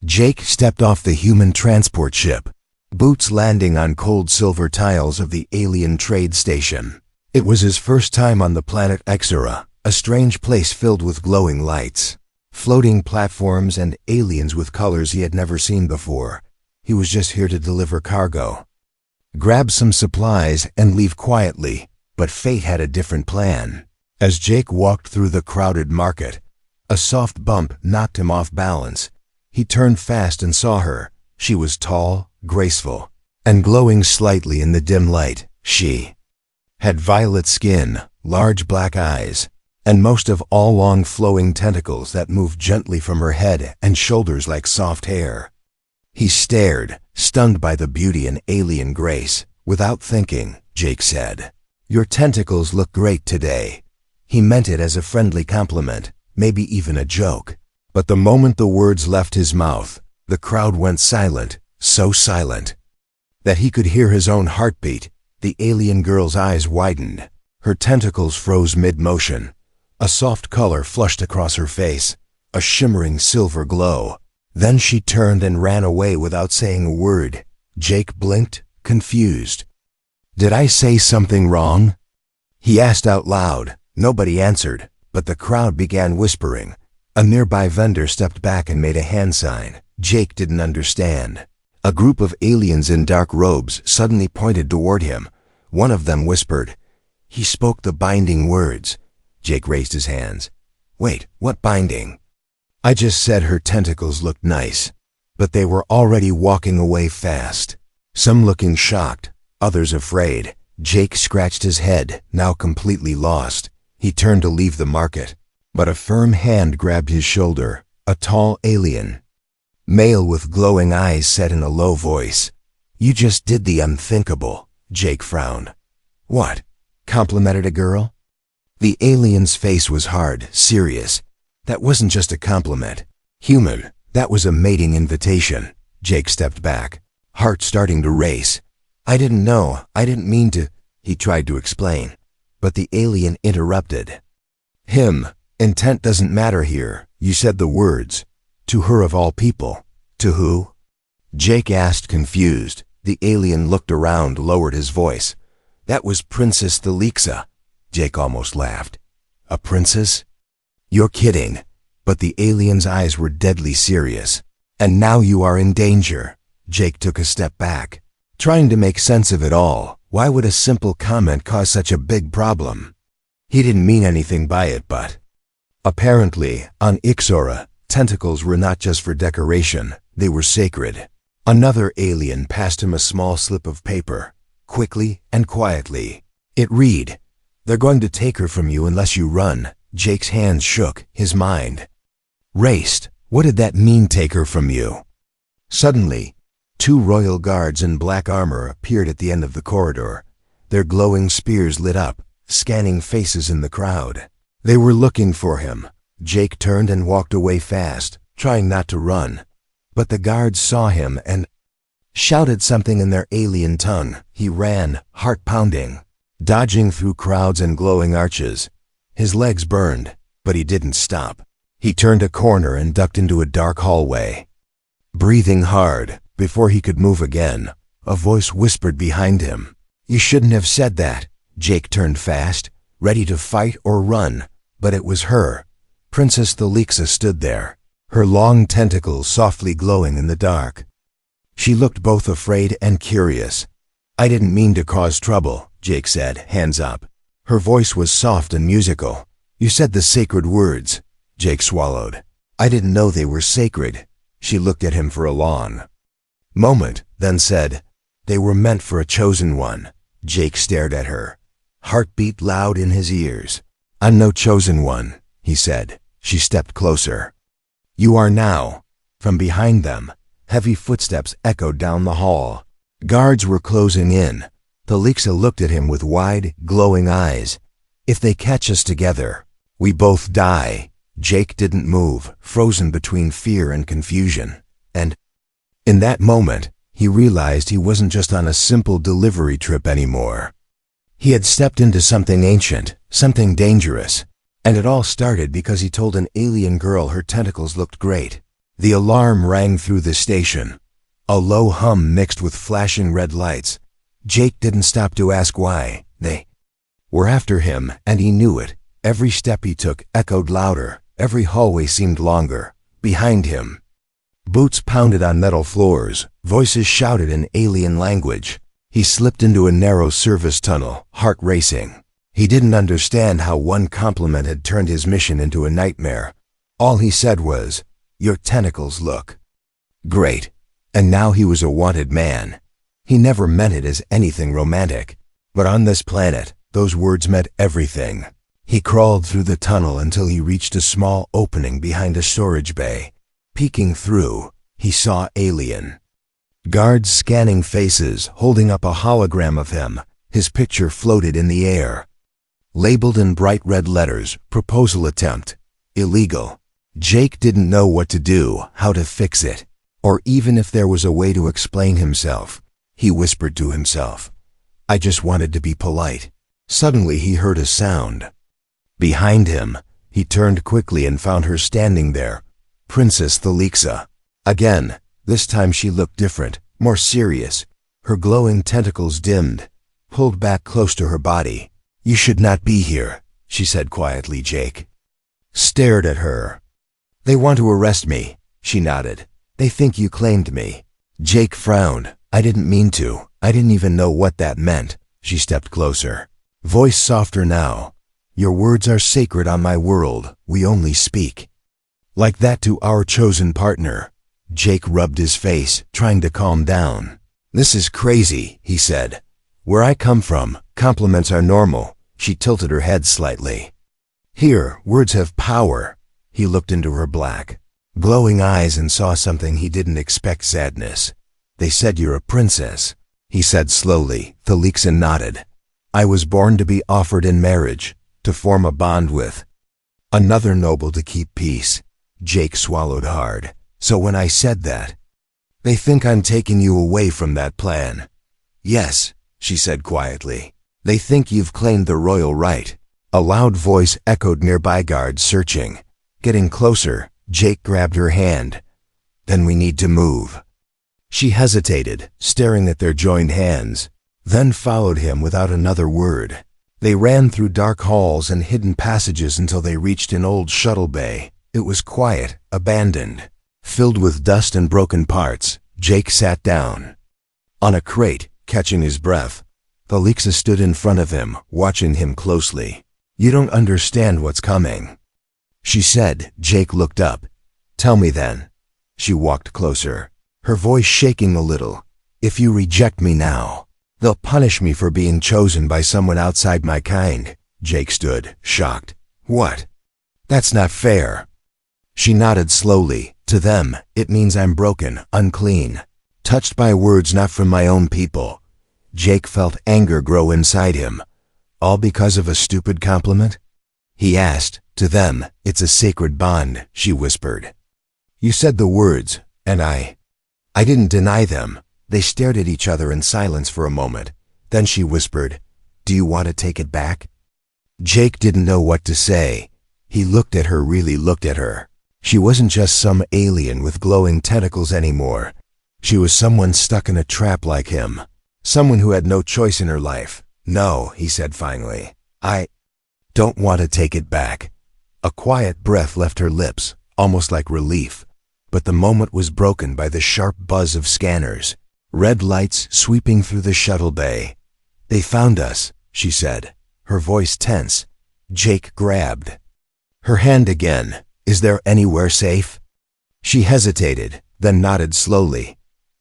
Jake stepped off the human transport ship, boots landing on cold silver tiles of the alien trade station. It was his first time on the planet Xura, a strange place filled with glowing lights, floating platforms, and aliens with colors he had never seen before. He was just here to deliver cargo, grab some supplies, and leave quietly, but fate had a different plan. As Jake walked through the crowded market, a soft bump knocked him off balance. He turned fast and saw her. She was tall, graceful, and glowing slightly in the dim light. She had violet skin, large black eyes, and most of all long flowing tentacles that moved gently from her head and shoulders like soft hair. He stared, stunned by the beauty and alien grace. Without thinking, Jake said, "Your tentacles look great today." He meant it as a friendly compliment, maybe even a joke. But the moment the words left his mouth, the crowd went silent, so silent that he could hear his own heartbeat. The alien girl's eyes widened. Her tentacles froze mid-motion. A soft color flushed across her face, a shimmering silver glow. Then she turned and ran away without saying a word. Jake blinked, confused. "Did I say something wrong?" he asked out loud. Nobody answered, but the crowd began whispering. A nearby vendor stepped back and made a hand sign. Jake didn't understand. A group of aliens in dark robes suddenly pointed toward him. One of them whispered. He spoke the binding words. Jake raised his hands. "Wait, what binding?" "I just said her tentacles looked nice." But they were already walking away fast, some looking shocked, others afraid. Jake scratched his head, now completely lost. He turned to leave the market, but a firm hand grabbed his shoulder. A tall alien male with glowing eyes said in a low voice, "You just did the unthinkable." Jake frowned. "What? Complimented a girl?" The alien's face was hard, serious. That wasn't just a compliment. Human, that was a mating invitation. Jake stepped back, heart starting to race. "I didn't know, I didn't mean to," he tried to explain. But the alien interrupted. Intent doesn't matter here. You said the words. To her of all people." "To who?" Jake asked, confused. The alien looked around, lowered his voice. "That was Princess Thelixa." Jake almost laughed. "A princess?" "You're kidding." But the alien's eyes were deadly serious. "And now you are in danger." Jake took a step back, trying to make sense of it all. Why would a simple comment cause such a big problem? He didn't mean anything by it, but apparently, on Xura, tentacles were not just for decoration, they were sacred. Another alien passed him a small slip of paper, quickly and quietly. It read, "They're going to take her from you unless you run." Jake's hands shook, his mind raced. What did that mean, take her from you? Suddenly, two royal guards in black armor appeared at the end of the corridor. Their glowing spears lit up, scanning faces in the crowd. They were looking for him. Jake turned and walked away fast, trying not to run. But the guards saw him and shouted something in their alien tongue. He ran, heart pounding, dodging through crowds and glowing arches. His legs burned, but he didn't stop. He turned a corner and ducked into a dark hallway. Breathing hard, before he could move again, a voice whispered behind him. "You shouldn't have said that." Jake turned fast, ready to fight or run, but it was her. Princess Thelixa stood there, her long tentacles softly glowing in the dark. She looked both afraid and curious. "I didn't mean to cause trouble," Jake said, hands up. Her voice was soft and musical. "You said the sacred words." Jake swallowed. "I didn't know they were sacred." She looked at him for a long moment, then said, "They were meant for a chosen one." Jake stared at her, heartbeat loud in his ears. "I'm no chosen one," he said. She stepped closer. "You are now." From behind them, heavy footsteps echoed down the hall. Guards were closing in. Thelixa looked at him with wide, glowing eyes. "If they catch us together, we both die." Jake didn't move, frozen between fear and confusion. And in that moment, he realized he wasn't just on a simple delivery trip anymore. He had stepped into something ancient, something dangerous. And it all started because he told an alien girl her tentacles looked great. The alarm rang through the station. A low hum mixed with flashing red lights. Jake didn't stop to ask why. They were after him, and he knew it. Every step he took echoed louder. Every hallway seemed longer. Behind him, boots pounded on metal floors. Voices shouted in alien language. He slipped into a narrow service tunnel, heart racing. He didn't understand how one compliment had turned his mission into a nightmare. All he said was, "Your tentacles look great." And now he was a wanted man. He never meant it as anything romantic. But on this planet, those words meant everything. He crawled through the tunnel until he reached a small opening behind a storage bay. Peeking through, he saw Alien. Guards scanning faces, holding up a hologram of him. His picture floated in the air. Labeled in bright red letters, "Proposal attempt. Illegal." Jake didn't know what to do, how to fix it, or even if there was a way to explain himself. He whispered to himself, "I just wanted to be polite." Suddenly he heard a sound. Behind him, he turned quickly and found her standing there, Princess Thalixa. Again, this time she looked different, more serious. Her glowing tentacles dimmed, pulled back close to her body. "You should not be here," she said quietly. Jake stared at her. "They want to arrest me," she nodded. "They think you claimed me." Jake frowned. "I didn't mean to. I didn't even know what that meant." She stepped closer. Voice softer now. "Your words are sacred on my world. We only speak like that to our chosen partner." Jake rubbed his face, trying to calm down. "This is crazy," he said. "Where I come from, compliments are normal." She tilted her head slightly. "Here, words have power." He looked into her black, glowing eyes and saw something he didn't expect: sadness. "They said you're a princess," he said slowly. Thalixa nodded. "I was born to be offered in marriage, to form a bond with another noble, to keep peace." Jake swallowed hard. "So when I said that, they think I'm taking you away from that plan." "Yes," she said quietly. "They think you've claimed the royal right." A loud voice echoed nearby, guards searching. Getting closer, Jake grabbed her hand. "Then we need to move." She hesitated, staring at their joined hands, then followed him without another word. They ran through dark halls and hidden passages until they reached an old shuttle bay. It was quiet, abandoned, filled with dust and broken parts. Jake sat down on a crate, catching his breath. Thalixa stood in front of him, watching him closely. "You don't understand what's coming," she said. Jake looked up. "Tell me then." She walked closer, her voice shaking a little. "If you reject me now, they'll punish me for being chosen by someone outside my kind." Jake stood, shocked. "What? That's not fair." She nodded slowly. "To them, it means I'm broken, unclean, touched by words not from my own people." Jake felt anger grow inside him. All because of a stupid compliment? He asked. "To them, it's a sacred bond," she whispered. "You said the words, and I didn't deny them." They stared at each other in silence for a moment. Then she whispered, "Do you want to take it back?" Jake didn't know what to say. He looked at her, really looked at her. She wasn't just some alien with glowing tentacles anymore. She was someone stuck in a trap like him. Someone who had no choice in her life. "No," he said finally. "I don't want to take it back." A quiet breath left her lips, almost like relief. But the moment was broken by the sharp buzz of scanners. Red lights sweeping through the shuttle bay. "They found us," she said, her voice tense. Jake grabbed her hand again. "Is there anywhere safe?" She hesitated, then nodded slowly.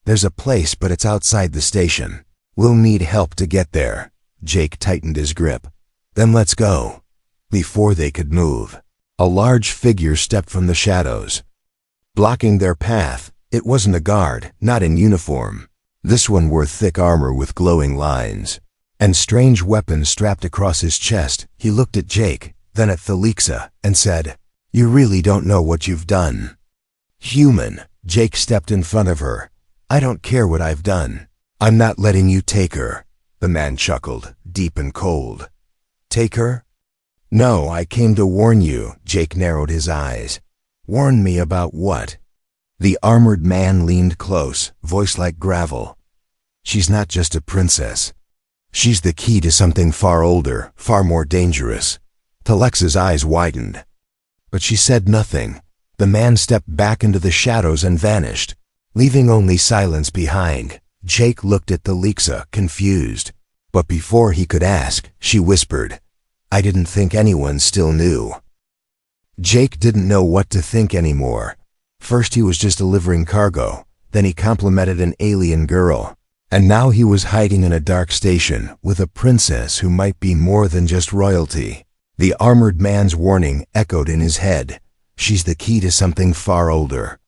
"There's a place, but it's outside the station. We'll need help to get there." Jake tightened his grip. "Then let's go." Before they could move, a large figure stepped from the shadows, blocking their path. It wasn't a guard, not in uniform. This one wore thick armor with glowing lines and strange weapons strapped across his chest. He looked at Jake, then at Thalixa, and said, "You really don't know what you've done." "Human." Jake stepped in front of her. "I don't care what I've done. I'm not letting you take her." The man chuckled, deep and cold. "Take her?" "No, I came to warn you." Jake narrowed his eyes. "Warn me about what?" The armored man leaned close, voice like gravel. She's not just a princess. She's the key to something far older, far more dangerous. Talexa's eyes widened. But she said nothing. The man stepped back into the shadows and vanished, leaving only silence behind. Jake looked at Talexa, confused. But before he could ask, she whispered, "I didn't think anyone still knew." Jake didn't know what to think anymore. First he was just delivering cargo, then he complimented an alien girl, and now he was hiding in a dark station with a princess who might be more than just royalty. The armored man's warning echoed in his head. She's the key to something far older.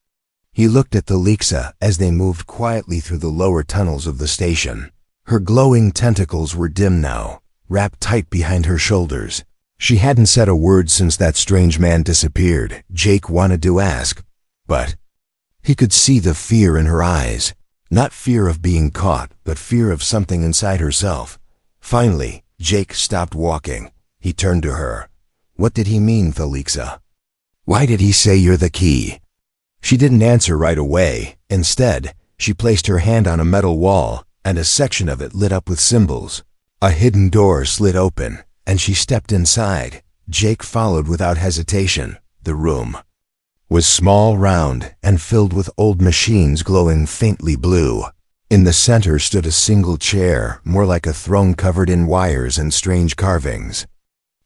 He looked at Talexa as they moved quietly through the lower tunnels of the station. Her glowing tentacles were dim now, wrapped tight behind her shoulders. She hadn't said a word since that strange man disappeared. Jake wanted to ask, but he could see the fear in her eyes. Not fear of being caught, but fear of something inside herself. Finally, Jake stopped walking. He turned to her. "What did he mean, Talexa? Why did he say you're the key?" She didn't answer right away. Instead, she placed her hand on a metal wall, and a section of it lit up with symbols. A hidden door slid open, and she stepped inside. Jake followed without hesitation. The room was small, round, and filled with old machines glowing faintly blue. In the center stood a single chair, more like a throne covered in wires and strange carvings.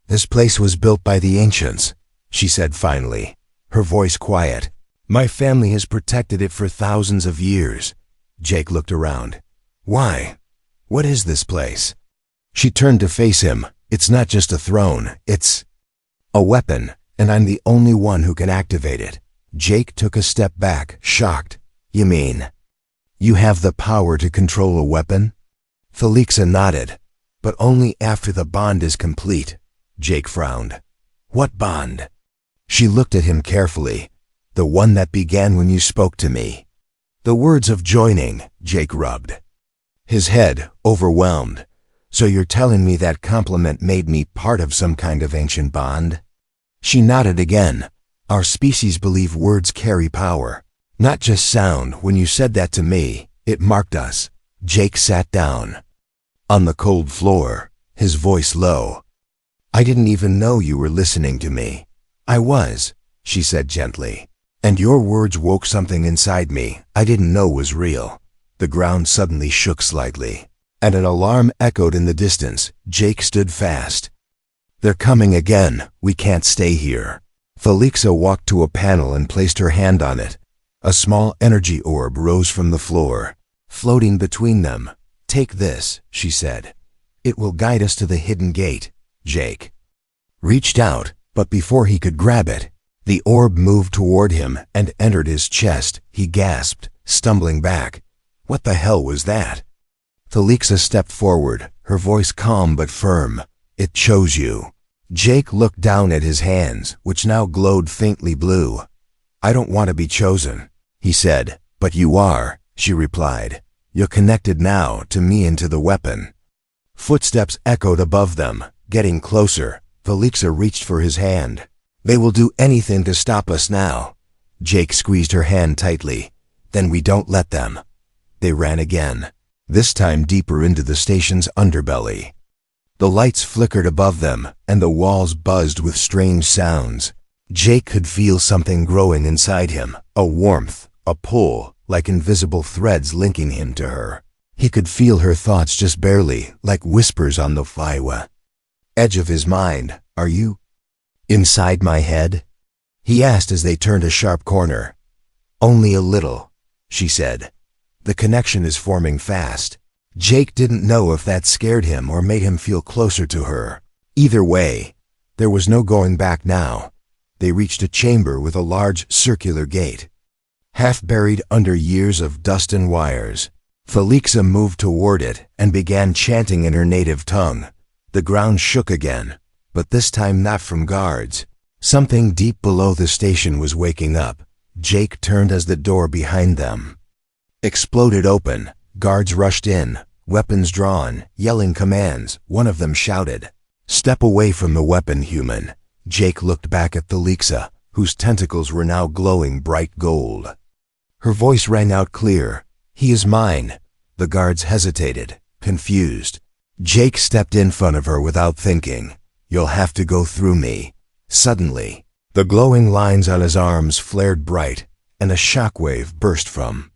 "This place was built by the ancients," she said finally, her voice quiet. "My family has protected it for thousands of years." Jake looked around. "Why? What is this place?" She turned to face him. "It's not just a throne, it's a weapon, and I'm the only one who can activate it." Jake took a step back, shocked. "You mean you have the power to control a weapon?" Talexa nodded. "But only after the bond is complete." Jake frowned. "What bond?" She looked at him carefully. "The one that began when you spoke to me." "The words of joining," Jake rubbed his head, overwhelmed. "So you're telling me that compliment made me part of some kind of ancient bond?" She nodded again. "Our species believe words carry power, not just sound. When you said that to me, it marked us." Jake sat down on the cold floor, his voice low. "I didn't even know you were listening to me." "I was," she said gently. "And your words woke something inside me I didn't know was real." The ground suddenly shook slightly, and an alarm echoed in the distance. Jake stood fast. "They're coming again. We can't stay here." Talexa walked to a panel and placed her hand on it. A small energy orb rose from the floor, floating between them. "Take this," she said. "It will guide us to the hidden gate." Jake reached out, but before he could grab it, the orb moved toward him and entered his chest. He gasped, stumbling back. What the hell was that? Talexa stepped forward, her voice calm but firm. "It chose you." Jake looked down at his hands, which now glowed faintly blue. "I don't want to be chosen," he said. "But you are," she replied. "You're connected now to me and to the weapon." Footsteps echoed above them, getting closer. Talexa reached for his hand. "They will do anything to stop us now." Jake squeezed her hand tightly. "Then we don't let them." They ran again, this time deeper into the station's underbelly. The lights flickered above them, and the walls buzzed with strange sounds. Jake could feel something growing inside him, a warmth, a pull, like invisible threads linking him to her. He could feel her thoughts just barely, like whispers on the edge of his mind. "Are you inside my head?" he asked as they turned a sharp corner. "Only a little," she said. "The connection is forming fast." Jake didn't know if that scared him or made him feel closer to her. Either way, there was no going back now. They reached a chamber with a large circular gate, half buried under years of dust and wires. Talexa moved toward it and began chanting in her native tongue. The ground shook again, but this time not from guards. Something deep below the station was waking up. Jake turned as the door behind them exploded open. Guards rushed in, weapons drawn, yelling commands. One of them shouted, "Step away from the weapon, human." Jake looked back at Talexa, whose tentacles were now glowing bright gold. Her voice rang out clear. "He is mine." The guards hesitated, confused. Jake stepped in front of her without thinking. "You'll have to go through me." Suddenly, the glowing lines on his arms flared bright, and a shockwave burst from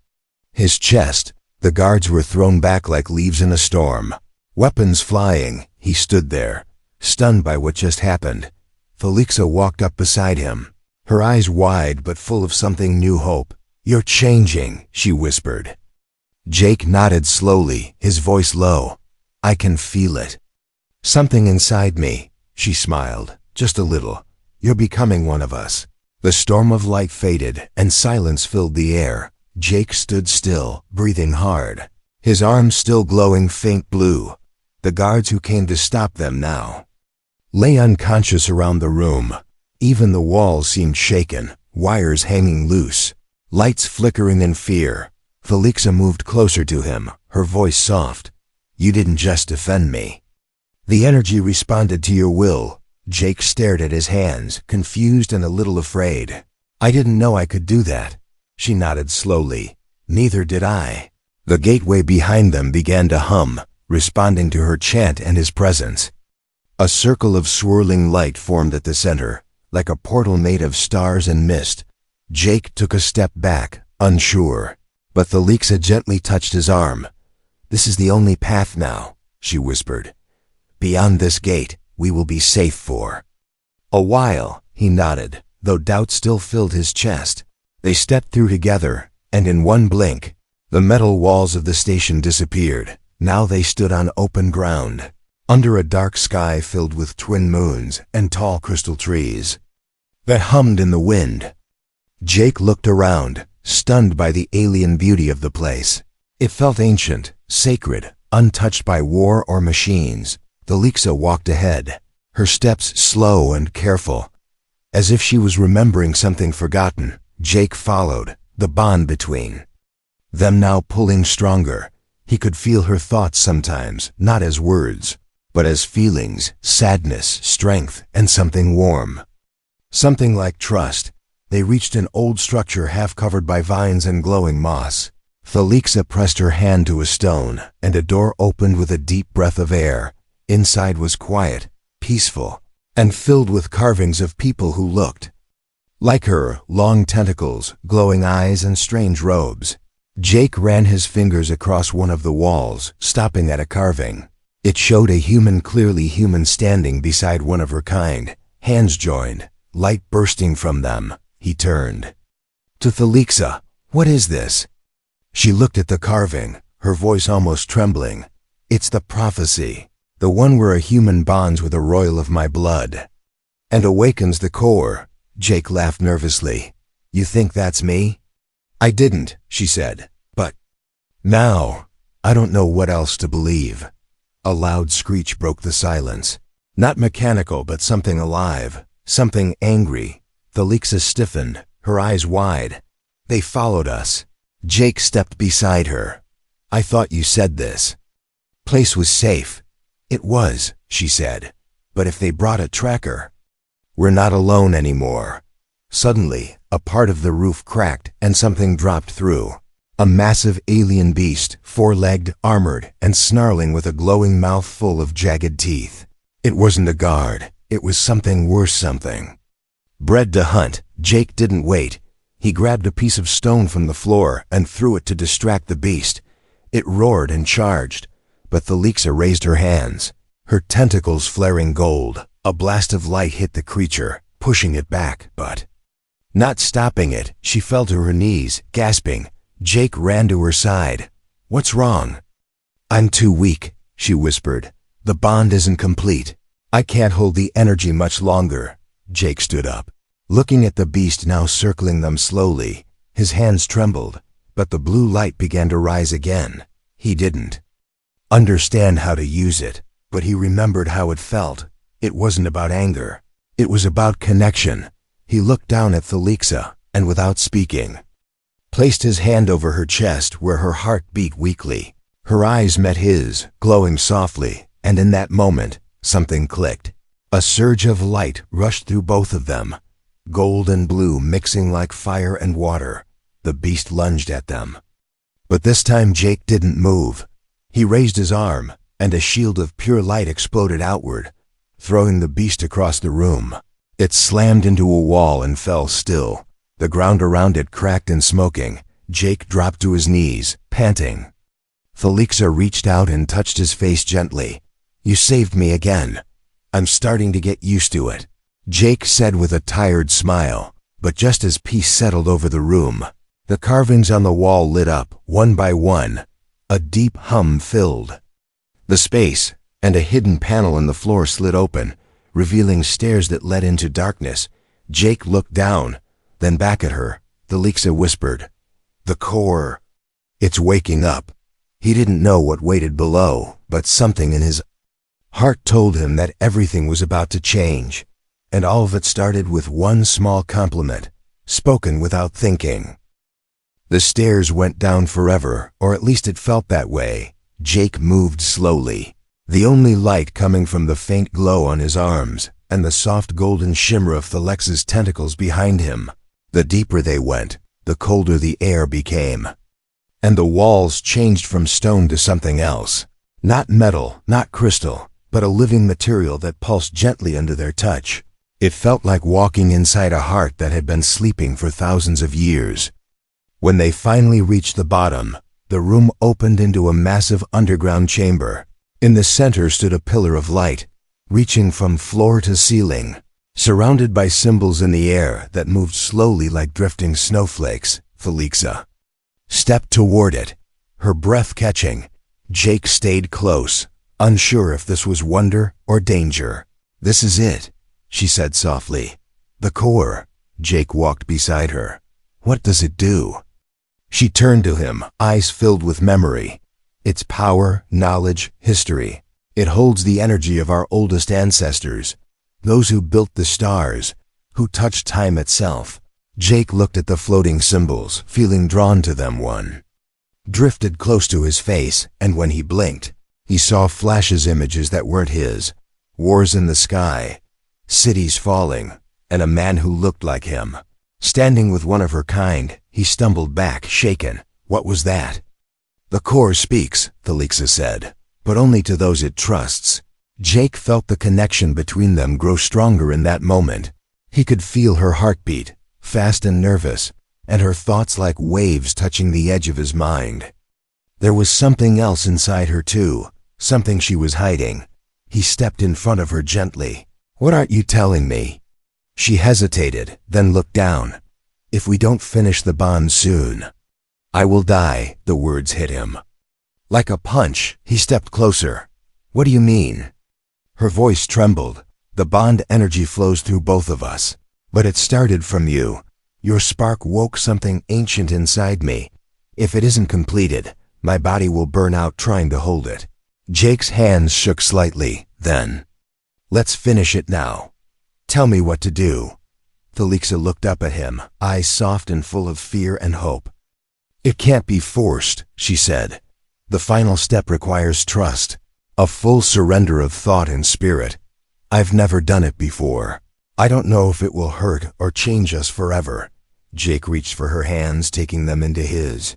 his chest. The guards were thrown back like leaves in a storm. Weapons flying, he stood there, stunned by what just happened. Felixa walked up beside him, her eyes wide but full of something new hope. "You're changing," she whispered. Jake nodded slowly, his voice low. "I can feel it." "Something inside me," she smiled, "just a little. You're becoming one of us." The storm of light faded, and silence filled the air. Jake stood still, breathing hard, his arms still glowing faint blue. The guards who came to stop them now lay unconscious around the room. Even the walls seemed shaken, wires hanging loose, lights flickering in fear. Felixa moved closer to him, her voice soft. "You didn't just defend me. The energy responded to your will." Jake stared at his hands, confused and a little afraid. "I didn't know I could do that." She nodded slowly. "Neither did I." The gateway behind them began to hum, responding to her chant and his presence. A circle of swirling light formed at the center, like a portal made of stars and mist. Jake took a step back, unsure, but Felixa gently touched his arm. "This is the only path now," she whispered. "Beyond this gate, we will be safe for a while." He nodded, though doubt still filled his chest. They stepped through together, and in one blink, the metal walls of the station disappeared. Now they stood on open ground, under a dark sky filled with twin moons and tall crystal trees that hummed in the wind. Jake looked around, stunned by the alien beauty of the place. It felt ancient, sacred, untouched by war or machines. Felixa walked ahead, her steps slow and careful, as if she was remembering something forgotten. Jake followed, the bond between them now pulling stronger. He could feel her thoughts sometimes, not as words, but as feelings, sadness, strength, and something warm. Something like trust. They reached an old structure half covered by vines and glowing moss. Felixa pressed her hand to a stone, and a door opened with a deep breath of air. Inside was quiet, peaceful, and filled with carvings of people who looked like her, long tentacles, glowing eyes, and strange robes. Jake ran his fingers across one of the walls, stopping at a carving. It showed a human, clearly human, standing beside one of her kind, hands joined, light bursting from them. He turned to Felixa. "What is this?" She looked at the carving, her voice almost trembling. "It's the prophecy, the one where a human bonds with a royal of my blood and awakens the core." Jake laughed nervously. "You think that's me?" "I didn't," she said, "but now I don't know what else to believe." A loud screech broke the silence. Not mechanical, but something alive, something angry. Felixa stiffened, her eyes wide. "They followed us." Jake stepped beside her. "I thought you said this place was safe." "It was," she said, "but if they brought a tracker, we're not alone anymore." Suddenly, a part of the roof cracked and something dropped through. A massive alien beast, four-legged, armored, and snarling with a glowing mouth full of jagged teeth. It wasn't a guard. It was something worse, something bred to hunt. Jake didn't wait. He grabbed a piece of stone from the floor and threw it to distract the beast. It roared and charged, but Felixa raised her hands, her tentacles flaring gold. A blast of light hit the creature, pushing it back, but not stopping it. She fell to her knees, gasping. Jake ran to her side. "What's wrong?" "I'm too weak," she whispered. "The bond isn't complete. I can't hold the energy much longer." Jake stood up, looking at the beast now circling them slowly. His hands trembled, but the blue light began to rise again. He didn't understand how to use it, but he remembered how it felt. It wasn't about anger. It was about connection. He looked down at Felixa, and without speaking, placed his hand over her chest where her heart beat weakly. Her eyes met his, glowing softly, and in that moment, something clicked. A surge of light rushed through both of them, gold and blue mixing like fire and water. the beast lunged at them. But this time Jake didn't move. He raised his arm, and a shield of pure light exploded outward, throwing the beast across the room. It slammed into a wall and fell still. The ground around it cracked and smoking. Jake dropped to his knees, panting. Felixa reached out and touched his face gently. "You saved me again. I'm starting to get used to it," Jake said with a tired smile. But just as peace settled over the room, the carvings on the wall lit up, one by one. A deep hum filled the space, and a hidden panel in the floor slid open, revealing stairs that led into darkness. Jake looked down, then back at her. Felixa whispered, "The core. It's waking up." He didn't know what waited below, but something in his heart told him that everything was about to change. And all of it started with one small compliment, spoken without thinking. The stairs went down forever, or at least it felt that way. Jake moved slowly, the only light coming from the faint glow on his arms and the soft golden shimmer of Felix's tentacles behind him. The deeper they went, the colder the air became. And the walls changed from stone to something else. Not metal, not crystal, but a living material that pulsed gently under their touch. It felt like walking inside a heart that had been sleeping for thousands of years. When they finally reached the bottom, the room opened into a massive underground chamber. In the center stood a pillar of light, reaching from floor to ceiling, surrounded by symbols in the air that moved slowly like drifting snowflakes. Felixa stepped toward it, her breath catching. Jake stayed close, unsure if this was wonder or danger. "This is it," she said softly. "The core." Jake walked beside her. "What does it do?" She turned to him, eyes filled with memory. "It's power, knowledge, history. It holds the energy of our oldest ancestors, those who built the stars, who touched time itself." Jake looked at the floating symbols, feeling drawn to them. One drifted close to his face, and when he blinked, he saw flashes, images that weren't his. Wars in the sky, cities falling, and a man who looked like him, standing with one of her kind. He stumbled back, shaken. "What was that?" "The core speaks," Felixa said, "but only to those it trusts." Jake felt the connection between them grow stronger in that moment. He could feel her heartbeat, fast and nervous, and her thoughts like waves touching the edge of his mind. There was something else inside her too, something she was hiding. He stepped in front of her gently. "What aren't you telling me?" She hesitated, then looked down. "If we don't finish the bond soon, I will die." The words hit him like a punch. He stepped closer. "What do you mean?" Her voice trembled. "The bond energy flows through both of us, but it started from you. Your spark woke something ancient inside me. If it isn't completed, my body will burn out trying to hold it." Jake's hands shook slightly. Then, "Let's finish it now. Tell me what to do." Felixa looked up at him, eyes soft and full of fear and hope. "It can't be forced," she said. "The final step requires trust, a full surrender of thought and spirit. I've never done it before. I don't know if it will hurt or change us forever." Jake reached for her hands, taking them into his.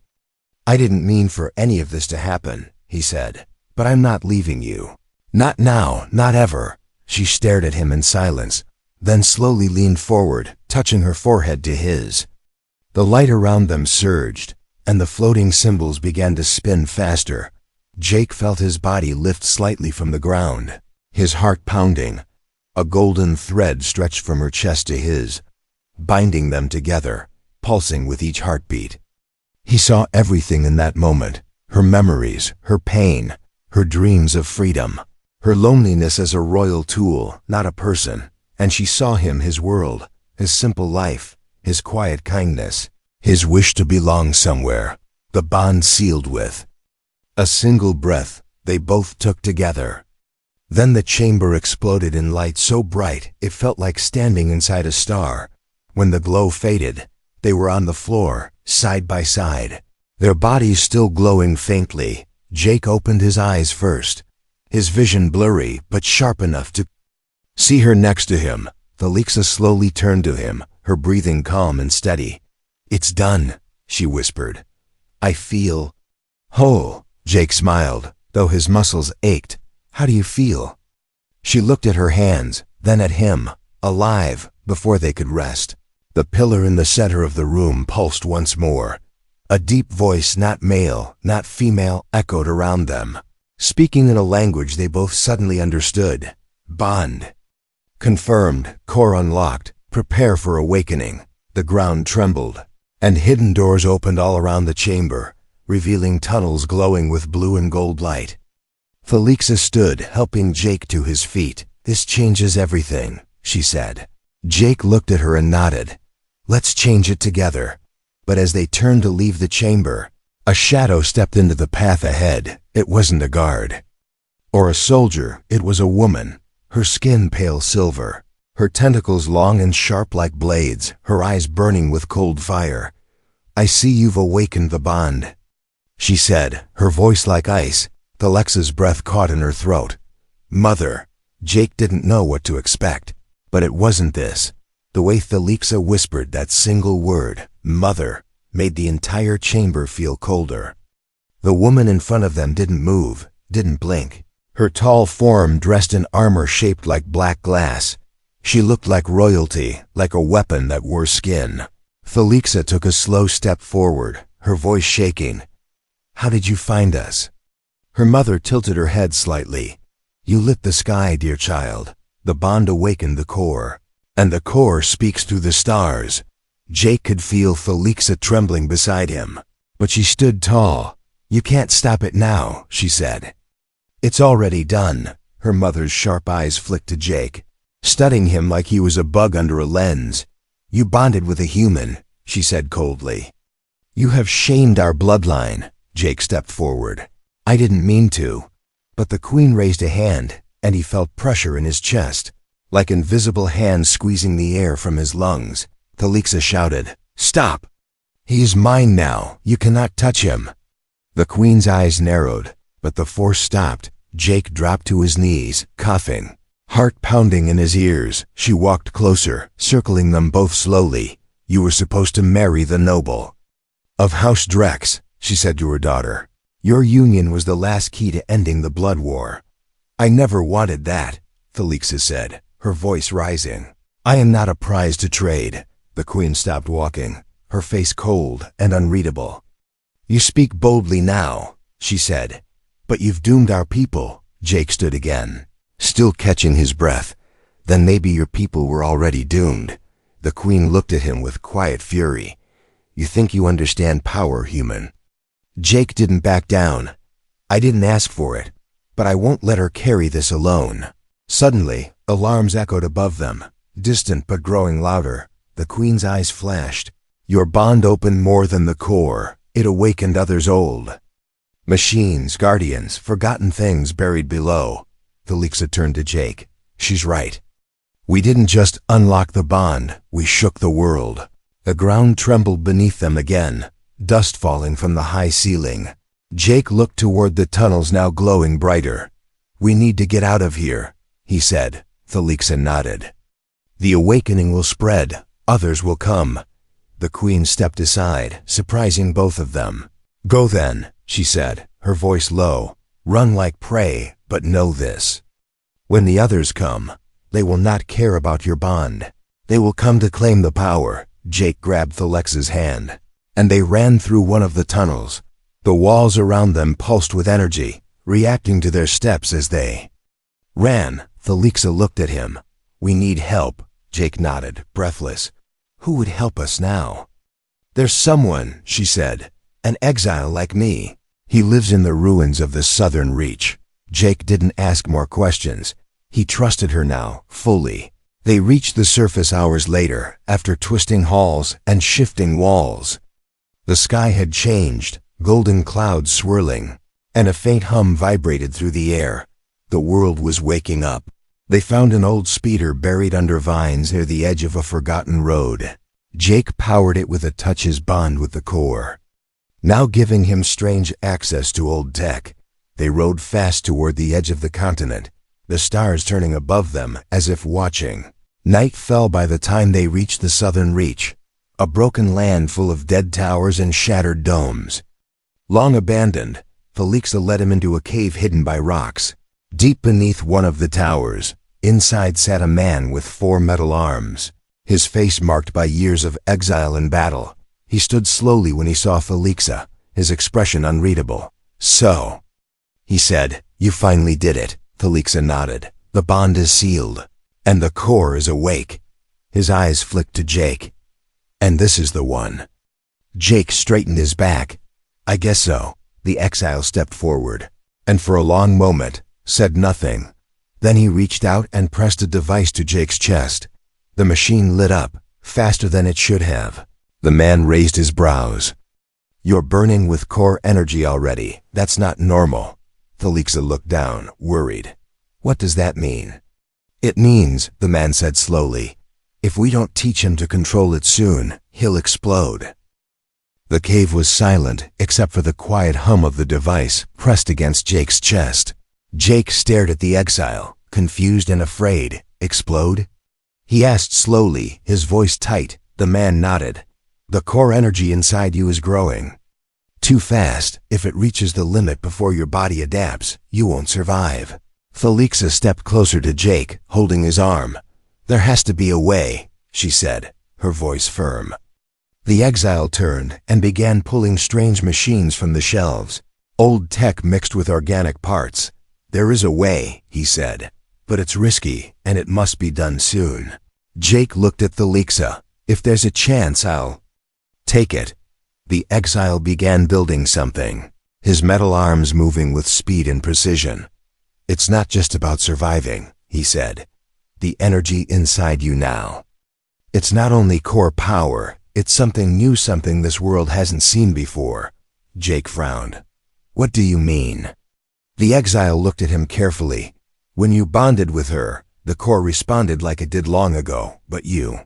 "I didn't mean for any of this to happen," he said, "but I'm not leaving you. Not now, not ever." She stared at him in silence, then slowly leaned forward, touching her forehead to his. The light around them surged, and the floating symbols began to spin faster. Jake felt his body lift slightly from the ground, his heart pounding. A golden thread stretched from her chest to his, binding them together, pulsing with each heartbeat. He saw everything in that moment, her memories, her pain, her dreams of freedom, her loneliness as a royal tool, not a person. And she saw him, his world, his simple life, his quiet kindness, his wish to belong somewhere. The bond sealed with a single breath they both took together. Then the chamber exploded in light so bright it felt like standing inside a star. When the glow faded, they were on the floor, side by side, their bodies still glowing faintly. Jake opened his eyes first, his vision blurry but sharp enough to see her next to him. Felixa slowly turned to him, her breathing calm and steady. "It's done," she whispered. I feel whole. Jake smiled, though his muscles ached. How do you feel? She looked at her hands, then at him, alive, before they could rest. The pillar in the center of the room pulsed once more. A deep voice, not male, not female, echoed around them, speaking in a language they both suddenly understood. Bond. Confirmed, core unlocked, prepare for awakening. The ground trembled, and hidden doors opened all around the chamber, revealing tunnels glowing with blue and gold light. Felixa stood, helping Jake to his feet. This changes everything, she said. Jake looked at her and nodded. Let's change it together. But as they turned to leave the chamber, a shadow stepped into the path ahead. It wasn't a guard or a soldier, it was a woman, her skin pale silver, her tentacles long and sharp like blades, her eyes burning with cold fire. I see you've awakened the bond, she said, her voice like ice. Alexa's breath caught in her throat. Mother. Jake didn't know what to expect, but it wasn't this. The way Felixa whispered that single word, mother, made the entire chamber feel colder. The woman in front of them didn't move, didn't blink. Her tall form dressed in armor shaped like black glass. She looked like royalty, like a weapon that wore skin. Felixa took a slow step forward, her voice shaking. How did you find us? Her mother tilted her head slightly. You lit the sky, dear child. The bond awakened the core, and the core speaks through the stars. Jake could feel Felixa trembling beside him, but she stood tall. You can't stop it now, she said. It's already done. Her mother's sharp eyes flicked to Jake, studying him like he was a bug under a lens. You bonded with a human, she said coldly. You have shamed our bloodline. Jake stepped forward. I didn't mean to. But the queen raised a hand, and he felt pressure in his chest, like invisible hands squeezing the air from his lungs. Felixa shouted, Stop! He is mine now. You cannot touch him. The queen's eyes narrowed, but the force stopped. Jake dropped to his knees, coughing, heart pounding in his ears. She walked closer, circling them both slowly. You were supposed to marry the noble of House Drex, she said to her daughter. Your union was the last key to ending the blood war. I never wanted that, Felixa said, her voice rising. I am not a prize to trade. The queen stopped walking, her face cold and unreadable. You speak boldly now, she said, but you've doomed our people. Jake stood again, still catching his breath. Then maybe your people were already doomed. The queen looked at him with quiet fury. You think you understand power, human? Jake didn't back down. I didn't ask for it, but I won't let her carry this alone. Suddenly, alarms echoed above them, distant but growing louder. The queen's eyes flashed. Your bond opened more than the core. It awakened others old. Machines, guardians, forgotten things buried below. Felixa turned to Jake. She's right. We didn't just unlock the bond, we shook the world. The ground trembled beneath them again, dust falling from the high ceiling. Jake looked toward the tunnels now glowing brighter. We need to get out of here, he said. Felixa nodded. The awakening will spread. Others will come. The queen stepped aside, surprising both of them. Go then, she said, her voice low. Run like prey, but know this. When the others come, they will not care about your bond. They will come to claim the power. Jake grabbed Felixa's hand, and they ran through one of the tunnels. The walls around them pulsed with energy, reacting to their steps as they ran. Felixa looked at him. We need help. Jake nodded, breathless. Who would help us now? There's someone, she said, an exile like me. He lives in the ruins of the southern reach. Jake didn't ask more questions. He trusted her now, fully. They reached the surface hours later, after twisting halls and shifting walls. The sky had changed, golden clouds swirling, and a faint hum vibrated through the air. The world was waking up. They found an old speeder buried under vines near the edge of a forgotten road. Jake powered it with a touch his bond with the core, now giving him strange access to old tech. They rode fast toward the edge of the continent, the stars turning above them as if watching. Night fell by the time they reached the southern reach. a broken land full of dead towers and shattered domes. Long abandoned, Felixa led him into a cave hidden by rocks. Deep beneath one of the towers, inside sat a man with 4 metal arms, his face marked by years of exile and battle. He stood slowly when he saw Felixa, his expression unreadable. "So," he said, "you finally did it." Felixa nodded. "The bond is sealed, and the core is awake." His eyes flicked to Jake. "And this is the one." Jake straightened his back. "I guess so." The exile stepped forward, and for a long moment, said nothing. Then he reached out and pressed a device to Jake's chest. The machine lit up, faster than it should have. The man raised his brows. "You're burning with core energy already. That's not normal." Felixa looked down, worried. "What does that mean?" "It means," the man said slowly, "if we don't teach him to control it soon, he'll explode." The cave was silent, except for the quiet hum of the device pressed against Jake's chest. Jake stared at the exile, confused and afraid. "Explode?" he asked slowly, his voice tight. The man nodded. "The core energy inside you is growing. Too fast. If it reaches the limit before your body adapts, you won't survive." Felixa stepped closer to Jake, holding his arm. "There has to be a way," she said, her voice firm. The exile turned and began pulling strange machines from the shelves, old tech mixed with organic parts. "There is a way," he said, "but it's risky, and it must be done soon." Jake looked at Felixa. "If there's a chance, I'll take it." The exile began building something, his metal arms moving with speed and precision. "It's not just about surviving," he said. "The energy inside you now. It's not only core power, it's something new, something this world hasn't seen before." Jake frowned. "What do you mean?" The exile looked at him carefully. "When you bonded with her, the core responded like it did long ago, but you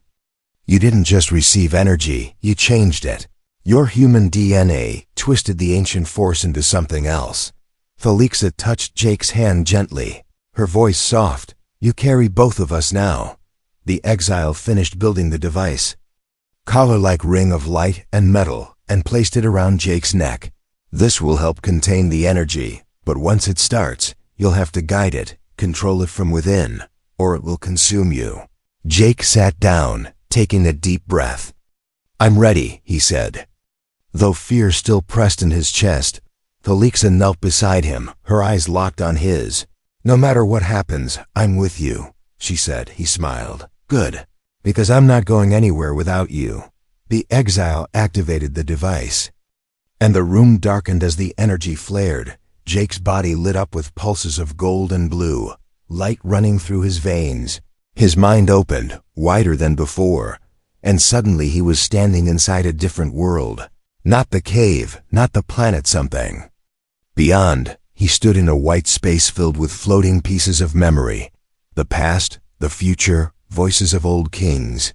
didn't just receive energy, you changed it. Your human DNA twisted the ancient force into something else." Felixa touched Jake's hand gently, her voice soft. "You carry both of us now." The exile finished building the device, collar-like ring of light and metal, and placed it around Jake's neck. "This will help contain the energy, but once it starts, you'll have to guide it, control it from within, or it will consume you." Jake sat down, taking a deep breath. "I'm ready," he said. Though fear still pressed in his chest, Felixa knelt beside him, her eyes locked on his. "No matter what happens, I'm with you," she said. He smiled. "Good, because I'm not going anywhere without you." The exile activated the device, and the room darkened as the energy flared. Jake's body lit up with pulses of gold and blue, light running through his veins. His mind opened, wider than before, and suddenly he was standing inside a different world. Not the cave, not the planet something. Beyond, he stood in a white space filled with floating pieces of memory. The past, the future, voices of old kings.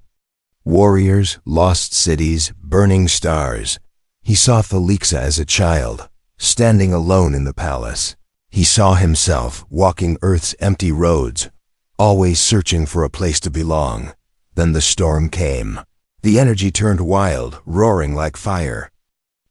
Warriors, lost cities, burning stars. He saw Felixa as a child, standing alone in the palace. He saw himself walking Earth's empty roads, always searching for a place to belong. Then the storm came. The energy turned wild, roaring like fire.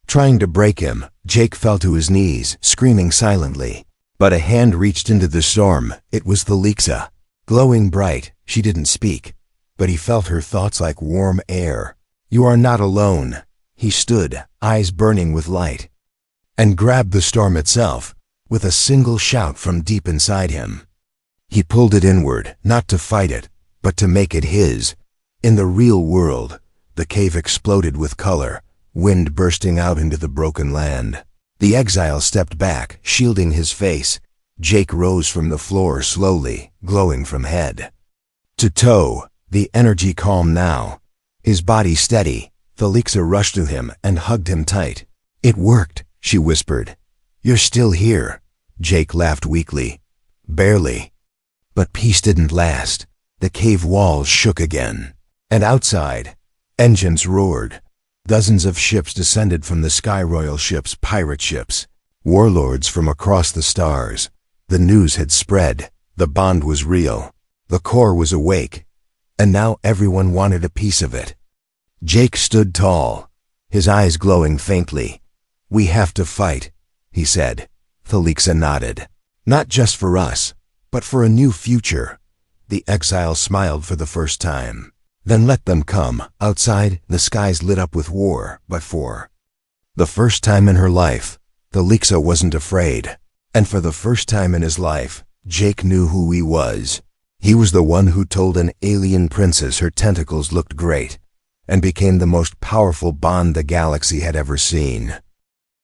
Trying to break him, Jake fell to his knees, screaming silently. But a hand reached into the storm. It was Felixa. Glowing bright, she didn't speak, but he felt her thoughts like warm air. "You are not alone." He stood, eyes burning with light, and grabbed the storm itself, with a single shout from deep inside him. He pulled it inward, not to fight it, but to make it his. In the real world, the cave exploded with color, wind bursting out into the broken land. The exile stepped back, shielding his face. Jake rose from the floor slowly, glowing from head to toe, the energy calm now, his body steady. Felixa rushed to him and hugged him tight. "It worked," she whispered. "You're still here." Jake laughed weakly. "Barely." But peace didn't last. The cave walls shook again. And outside, engines roared. Dozens of ships descended from the sky, royal ships, pirate ships, warlords from across the stars. The news had spread. The bond was real. The core was awake. And now everyone wanted a piece of it. Jake stood tall, his eyes glowing faintly. "We have to fight," he said. Thalixa nodded. "Not just for us, but for a new future." The exile smiled for the first time. "Then let them come." Outside, the skies lit up with war, but for the first time in her life, Thalixa wasn't afraid. And for the first time in his life, Jake knew who he was. He was the one who told an alien princess her tentacles looked great, and became the most powerful bond the galaxy had ever seen.